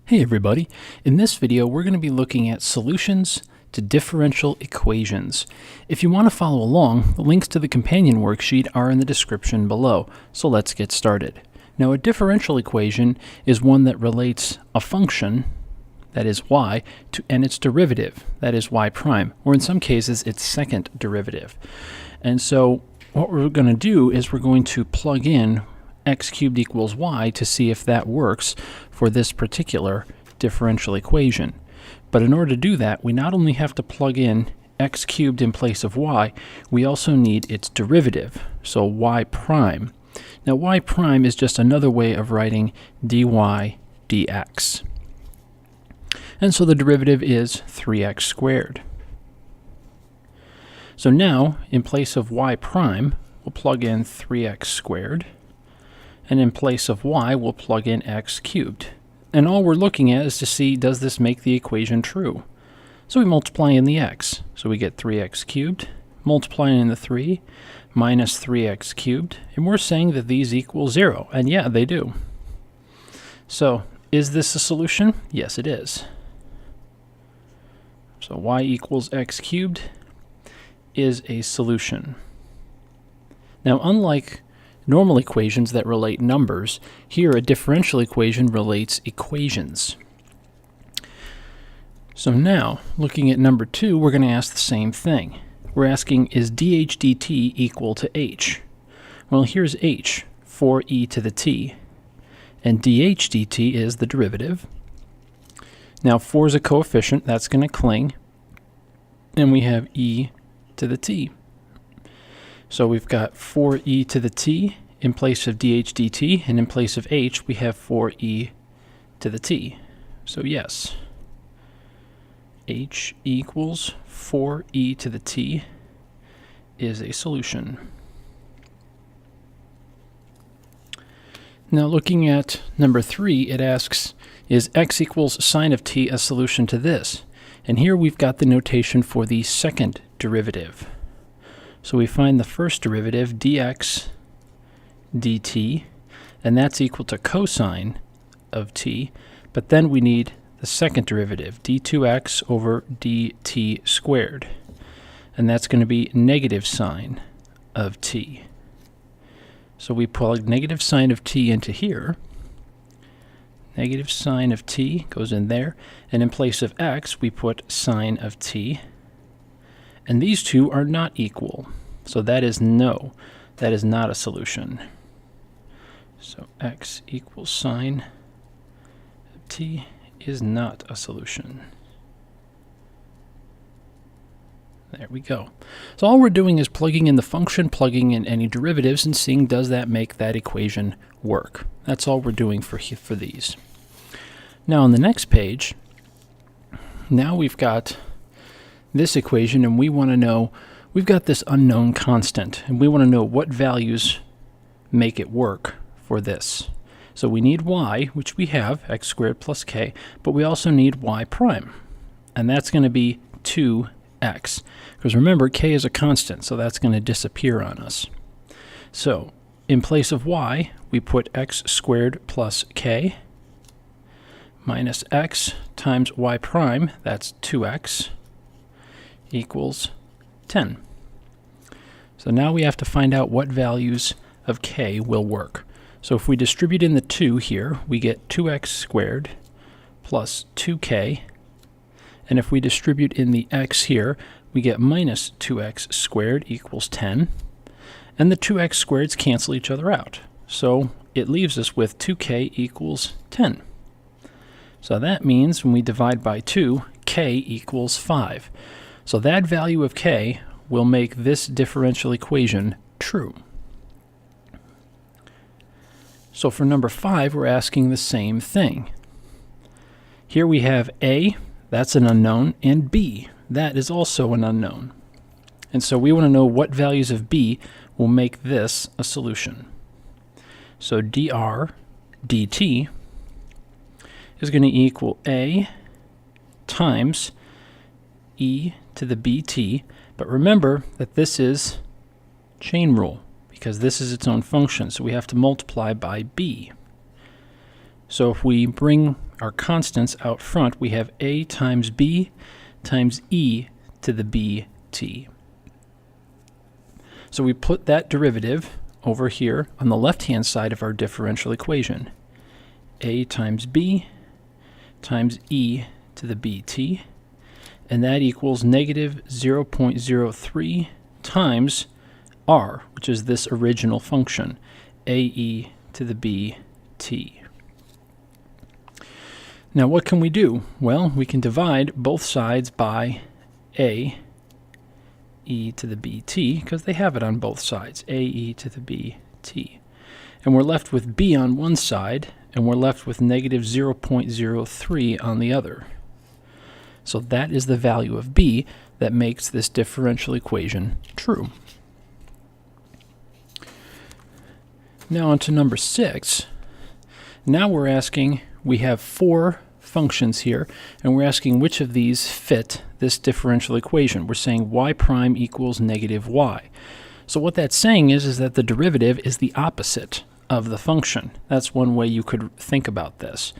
Hey everybody, in this video we're going to be looking at solutions to differential equations. If you want to follow along, the links to the companion worksheet are in the description below, so let's get started. Now a differential equation is one that relates a function, that is y, and its derivative, that is y prime, or in some cases its second derivative. And so what we're going to do is we're going to plug in x cubed equals y to see if that works for this particular differential equation. But in order to do that, we not only have to plug in x cubed in place of y, we also need its derivative, so y prime. Now y prime is just another way of writing dy dx. And so the derivative is 3x squared. So now, in place of y prime, we'll plug in 3x squared. And in place of y, we'll plug in x cubed. And all we're looking at is to see, does this make the equation true? So we multiply in the x. So we get 3x cubed, multiplying in the 3, minus 3x cubed. And we're saying that these equal 0. And yeah, they do. So is this a solution? Yes, it is. So y equals x cubed is a solution. Now, unlike normal equations that relate numbers, here a differential equation relates equations. So now, looking at number 2, we're going to ask the same thing. We're asking, is dh dt equal to h? Well, here's h, 4e to the t. And dh dt is the derivative. Now 4 is a coefficient, that's going to cling. And we have e to the t. So we've got 4e to the t in place of dh dt, and in place of h, we have 4e to the t. So yes, h equals 4e to the t is a solution. Now looking at number 3, it asks, is x equals sine of t a solution to this? And here we've got the notation for the second derivative. So we find the first derivative, dx dt, and that's equal to cosine of t, but then we need the second derivative, d2x over dt squared, and that's going to be negative sine of t. So we plug negative sine of t into here. Negative sine of t goes in there, and in place of x, we put sine of t. And these two are not equal. So that is no. That is not a solution. So x equals sine of t is not a solution. There we go. So all we're doing is plugging in the function, plugging in any derivatives, and seeing does that make that equation work. That's all we're doing for these. Now on the next page, now we've got this equation, and we want to know, we've got this unknown constant, and we want to know what values make it work for this. So we need y, which we have, x squared plus k, but we also need y prime, and that's going to be 2x. Because remember, k is a constant, so that's going to disappear on us. So in place of y, we put x squared plus k minus x times y prime, that's 2x, equals 10. So now we have to find out what values of k will work. So if we distribute in the 2 here, we get 2x squared plus 2k. And if we distribute in the x here, we get minus 2x squared equals 10. And the 2x squareds cancel each other out. So it leaves us with 2k equals 10. So that means when we divide by 2, k equals 5. So that value of k will make this differential equation true. So for number 5, we're asking the same thing. Here we have a, that's an unknown, and b, that is also an unknown. And so we want to know what values of b will make this a solution. So dr dt is going to equal a times e to the bt, but remember that this is chain rule because this is its own function, so we have to multiply by b. So if we bring our constants out front, we have a times b times e to the bt. So we put that derivative over here on the left-hand side of our differential equation. A times b times e to the bt, and that equals negative 0.03 times r, which is this original function, ae to the bt. Now what can we do? Well, we can divide both sides by a e to the bt, because they have it on both sides, ae to the bt. And we're left with b on one side, and we're left with negative 0.03 on the other. So that is the value of b that makes this differential equation true. Now on to number 6. Now we're asking, we have 4 functions here, and we're asking which of these fit this differential equation. We're saying y prime equals negative y. So what that's saying is that the derivative is the opposite of the function. That's one way you could think about this.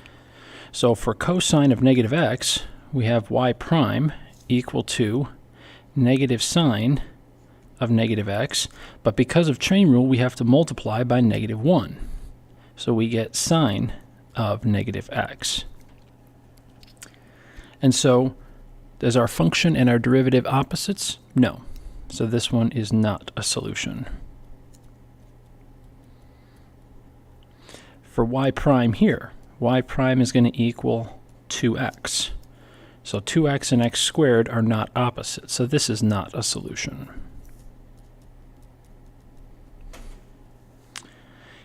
So for cosine of negative x, we have y prime equal to negative sine of negative x, but because of chain rule, we have to multiply by negative 1. So we get sine of negative x. And so, is our function and our derivative opposites? No. So this one is not a solution. For y prime here, y prime is going to equal 2x. So 2x and x squared are not opposites, so this is not a solution.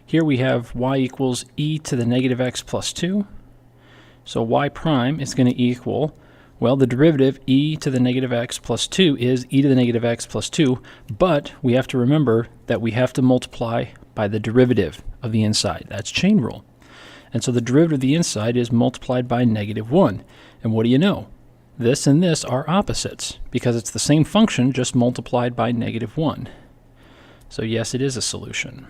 Here we have y equals e to the negative x plus 2. So y prime is going to equal, well, the derivative e to the negative x plus 2 is e to the negative x plus 2, but we have to remember that we have to multiply by the derivative of the inside. That's chain rule. And so the derivative of the inside is multiplied by negative 1. And what do you know? This and this are opposites, because it's the same function just multiplied by negative 1. So yes, it is a solution.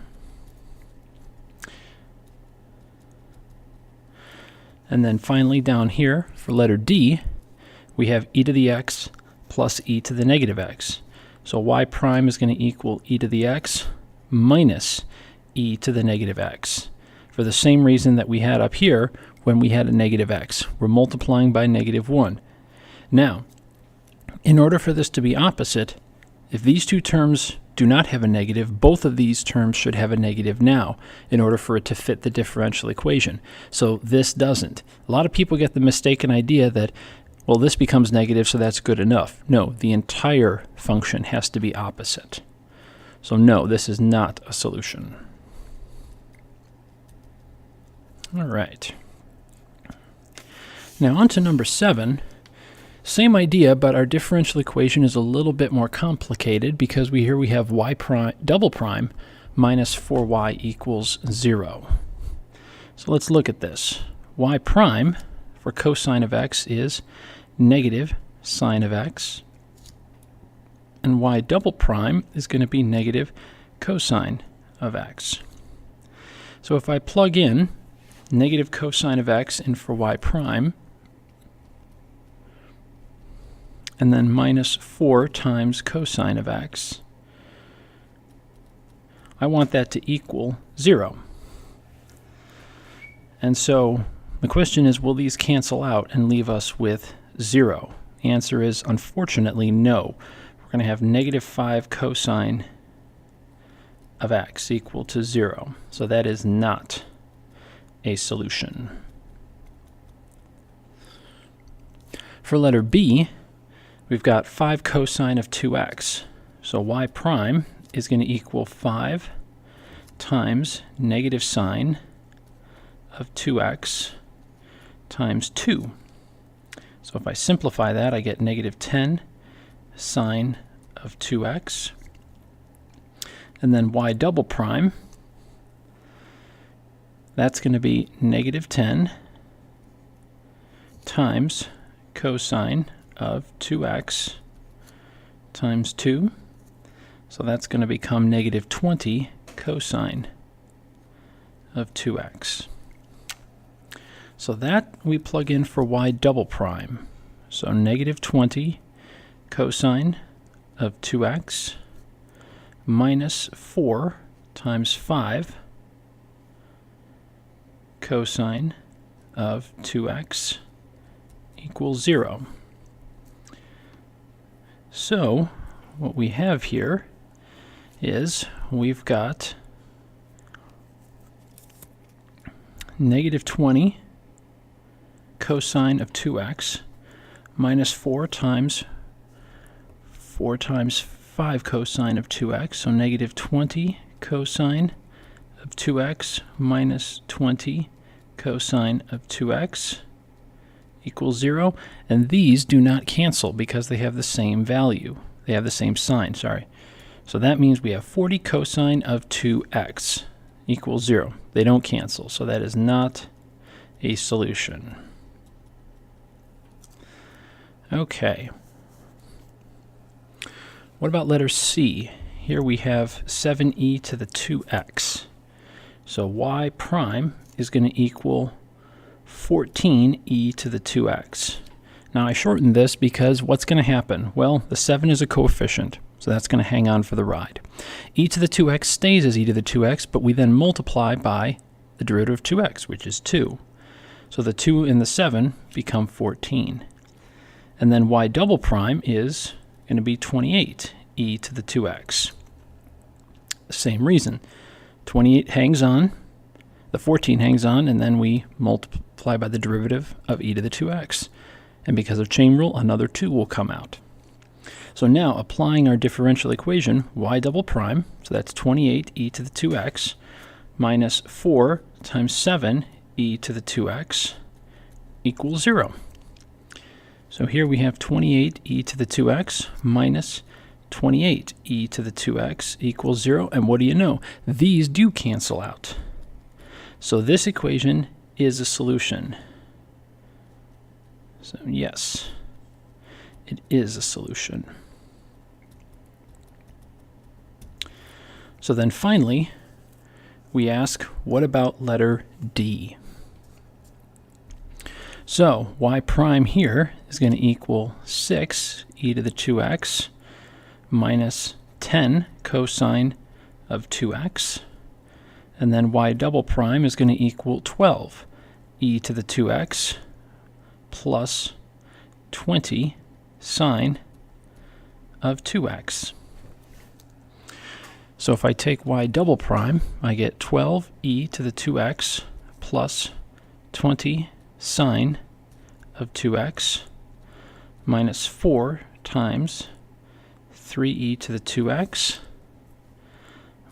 And then finally down here, for letter D, we have e to the x plus e to the negative x. So y prime is going to equal e to the x minus e to the negative x. For the same reason that we had up here when we had a negative x. We're multiplying by negative 1. Now, in order for this to be opposite, if these two terms do not have a negative, both of these terms should have a negative now in order for it to fit the differential equation. So this doesn't. A lot of people get the mistaken idea that, well, this becomes negative, so that's good enough. No, the entire function has to be opposite. So no, this is not a solution. All right. Now on to number 7. Same idea, but our differential equation is a little bit more complicated because here we have y prime, double prime minus 4y equals 0. So let's look at this. Y prime for cosine of x is negative sine of x, and y double prime is going to be negative cosine of x. So if I plug in negative cosine of x in for y prime, and then minus 4 times cosine of x, I want that to equal 0. And so the question is, will these cancel out and leave us with 0? The answer is, unfortunately, no. We're going to have negative 5 cosine of x equal to 0. So that is not a solution. For letter B, we've got 5 cosine of 2x. So y prime is going to equal 5 times negative sine of 2x times 2. So if I simplify that, I get negative 10 sine of 2x. And then y double prime, that's going to be negative 10 times cosine of 2x times 2. So that's going to become negative 20 cosine of 2x. So that we plug in for y double prime. So negative 20 cosine of 2x minus 4 times 5 cosine of 2x equals 0. So what we have here is we've got negative 20 cosine of 2x minus 4 times 5 cosine of 2x, so negative 20 cosine of 2x minus 20 cosine of 2x equals 0, and these do not cancel because they have the same value. They have the same sign, sorry. So that means we have 40 cosine of 2x equals 0. They don't cancel, so that is not a solution. Okay. What about letter C? Here we have 7e to the 2x. So y prime is going to equal 14e to the 2x. Now I shortened this because what's going to happen? Well, the 7 is a coefficient, so that's going to hang on for the ride. E to the 2x stays as e to the 2x, but we then multiply by the derivative of 2x, which is 2. So the 2 and the 7 become 14. And then y double prime is going to be 28 e to the 2x. Same reason. 28 hangs on, the 14 hangs on, and then we multiply by the derivative of e to the 2x. And because of chain rule, another 2 will come out. So now, applying our differential equation, y double prime, so that's 28 e to the 2x, minus 4 times 7 e to the 2x equals 0. So here we have 28 e to the 2x minus 28 e to the 2x equals 0. And what do you know? These do cancel out. So this equation is a solution. So yes, it is a solution. So then finally, we ask, what about letter D? So y prime here is going to equal 6 e to the 2x minus 10 cosine of 2x. And then y double prime is going to equal 12 e to the 2x plus 20 sine of 2x. So if I take y double prime, I get 12 e to the 2x plus 20 sine of 2x minus 4 times 3e to the 2x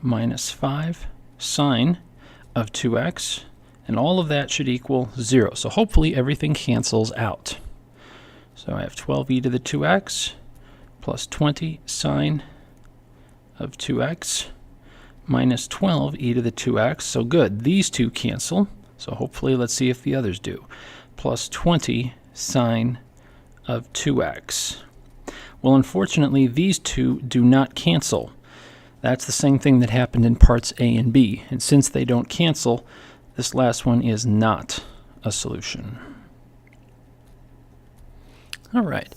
minus 5 sine of 2x, and all of that should equal 0. So hopefully everything cancels out. So I have 12e to the 2x plus 20 sine of 2x minus 12e to the 2x. So good, these two cancel. So hopefully, let's see if the others do. Plus 20 sine of 2x. Well, unfortunately, these two do not cancel. That's the same thing that happened in parts A and B. And since they don't cancel, this last one is not a solution. All right.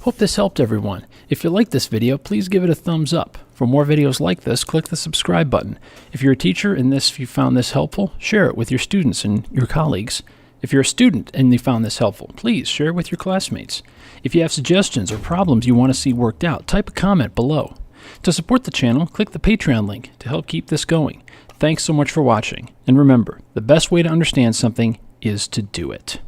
Hope this helped everyone. If you liked this video, please give it a thumbs up. For more videos like this, click the subscribe button. If you're a teacher and if you found this helpful, share it with your students and your colleagues. If you're a student and you found this helpful, please share it with your classmates. If you have suggestions or problems you want to see worked out, type a comment below. To support the channel, click the Patreon link to help keep this going. Thanks so much for watching. And remember, the best way to understand something is to do it.